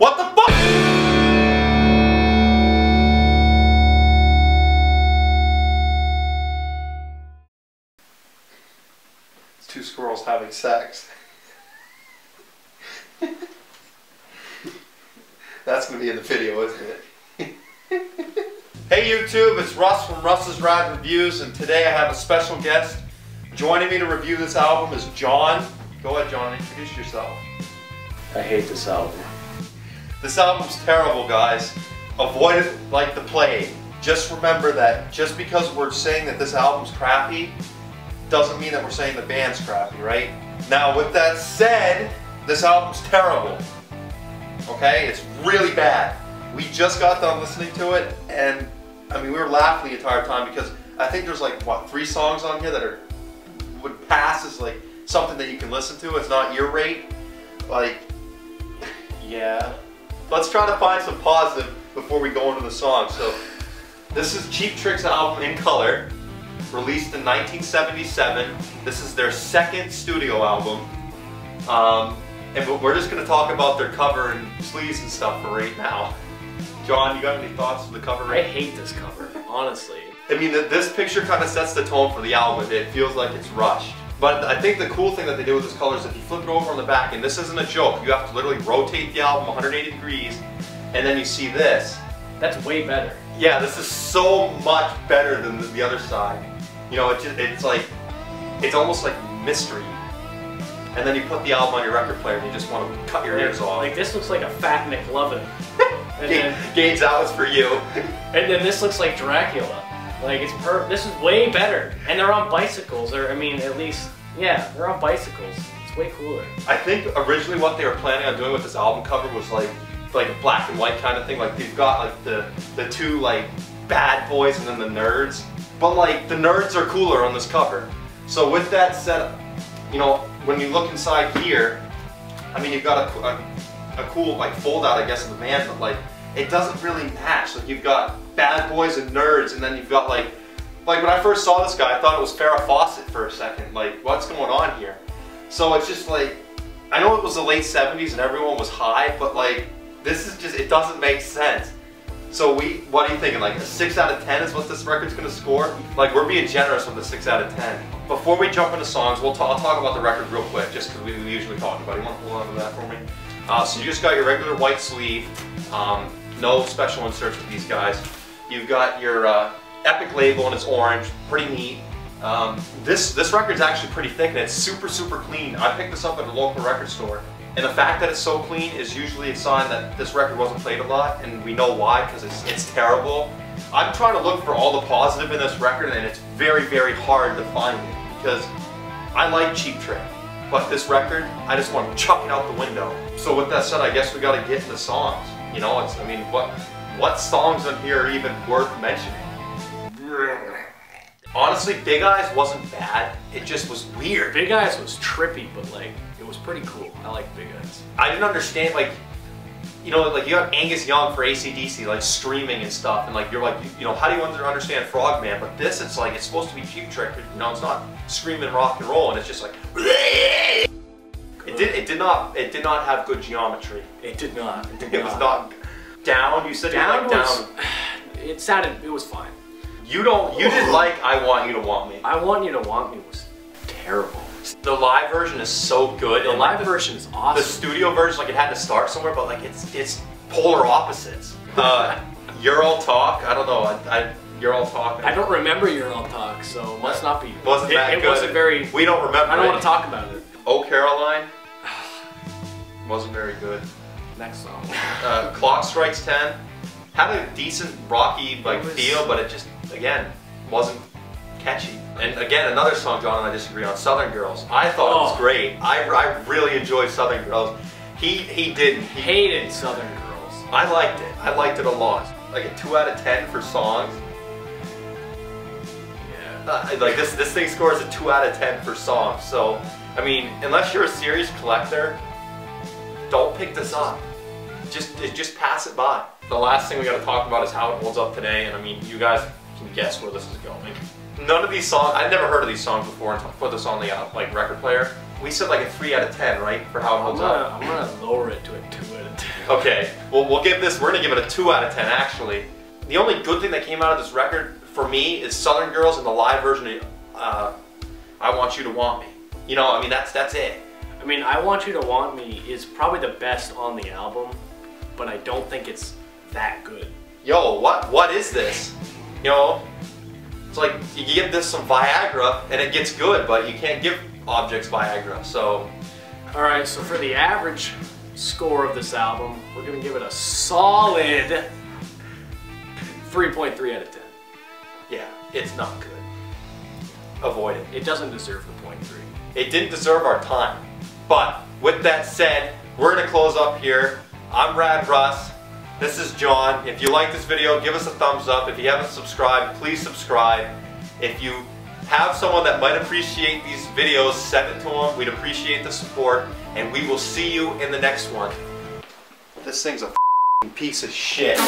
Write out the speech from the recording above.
What the fuck? It's two squirrels having sex. That's gonna be in the video, isn't it? Hey YouTube, it's Russ from Russ's Rad Reviews, and today I have a special guest. Joining me to review this album is John. Go ahead, John, introduce yourself. I hate this album. This album's terrible, guys. Avoid it like the plague. Just remember that just because we're saying that this album's crappy, doesn't mean that we're saying the band's crappy, right? Now, with that said, this album's terrible. Okay? It's really bad. We just got done listening to it, and I mean, we were laughing the entire time because I think there's like, what, 3 songs on here that would pass as like something that you can listen to. It's not ear rape. Like, yeah. Let's try to find some positive before we go into the song. So, this is Cheap Trick's album in color, released in 1977. This is their second studio album. And we're just going to talk about their cover and sleeves and stuff for right now. John, you got any thoughts on the cover? I hate this cover, honestly. I mean, this picture kind of sets the tone for the album. It feels like it's rushed. But I think the cool thing that they do with this color is if you flip it over on the back, and this isn't a joke, you have to literally rotate the album 180 degrees, and then you see this. That's way better. Yeah, this is so much better than the other side. You know, it's like, it's almost like mystery. And then you put the album on your record player and you just want to cut your ears off. Like, this looks like a fat McLovin. Gaines, that was for you. And then this looks like Dracula. Like, it's this is way better. And they're on bicycles, or I mean, at least, yeah, they're on bicycles. It's way cooler. I think originally what they were planning on doing with this album cover was like a black and white kind of thing. Like, you've got like the two like bad boys and then the nerds. But like, the nerds are cooler on this cover. So with that said, you know, when you look inside here, I mean, you've got a cool like fold out, I guess, of the band, but like, it doesn't really match. Like, you've got bad boys and nerds, and then you've got like when I first saw this guy, I thought it was Farrah Fawcett for a second. Like, what's going on here? So it's just like, I know it was the late 70s and everyone was high, but like, this is just, it doesn't make sense. So what are you thinking? Like a 6 out of 10 is what this record's gonna score? Like, we're being generous with a 6 out of 10. Before we jump into songs, I'll talk about the record real quick, just because we usually talk about it. You want to hold on to that for me? So you just got your regular white sleeve, no special inserts with these guys. You've got your Epic label and it's orange, pretty neat. This record's actually pretty thick and it's super, super clean. I picked this up at a local record store. And the fact that it's so clean is usually a sign that this record wasn't played a lot, and we know why, because it's terrible. I'm trying to look for all the positive in this record, and it's very, very hard to find it, because I like Cheap Trick, but this record, I just want to chuck it out the window. So with that said, I guess we got to get into songs. You know, I mean, what songs on here are even worth mentioning? Honestly, Big Eyes wasn't bad, it just was weird. Big Eyes was trippy, but like, it was pretty cool. I like Big Eyes. I didn't understand, like, you know, like you have Angus Young for AC/DC, like screaming and stuff, and like you're like, you know, how do you understand Frogman? But this, it's like, it's supposed to be Cheap Trick, you know, it's not screaming rock and roll, and it's just like, it did not have good geometry. It did not. It was not down. You said down you like down. It was fine. You did like I Want You to Want Me. I Want You to Want Me was terrible. The live version is so good. The live version is awesome. The studio version, like, it had to start somewhere, but like it's polar opposites. You're All Talk. I don't know. You're All Talk. I don't remember You're All Talk, so it must not be. Wasn't that good? It wasn't very. We don't remember. I don't want to talk about it. Oh Caroline. Wasn't very good. Next song. Clock Strikes 10. Had a decent rocky like feel, but it just, again, wasn't catchy. And again, another song John and I disagree on, Southern Girls. I thought it was great. I really enjoyed Southern Girls. He didn't. He hated Southern Girls. I liked it. I liked it a lot. Like a 2 out of 10 for songs. Yeah. Like this thing scores a 2 out of 10 for songs. So, I mean, unless you're a serious collector, don't pick this up. Just pass it by. The last thing we got to talk about is how it holds up today, and I mean, you guys can guess where this is going. None of these songs, I'd never heard of these songs before until I put this on the like record player, we said like a 3 out of 10, right? For how it holds up. I'm gonna lower it to a 2 out of 10. Okay, well we're gonna give it a 2 out of 10 actually. The only good thing that came out of this record for me is Southern Girls and the live version of I Want You to Want Me. You know, I mean that's it. I mean, I Want You to Want Me is probably the best on the album, but I don't think it's that good. Yo, what is this? You know, it's like you give this some Viagra and it gets good, but you can't give objects Viagra, so. Alright, so for the average score of this album, we're gonna give it a solid 3.3 out of 10. Yeah, it's not good. Avoid it. It doesn't deserve the 0.3. It didn't deserve our time. But with that said, we're gonna close up here. I'm Rad Russ. This is John. If you like this video, give us a thumbs up. If you haven't subscribed, please subscribe. If you have someone that might appreciate these videos, send it to them. We'd appreciate the support. And we will see you in the next one. This thing's a piece of shit.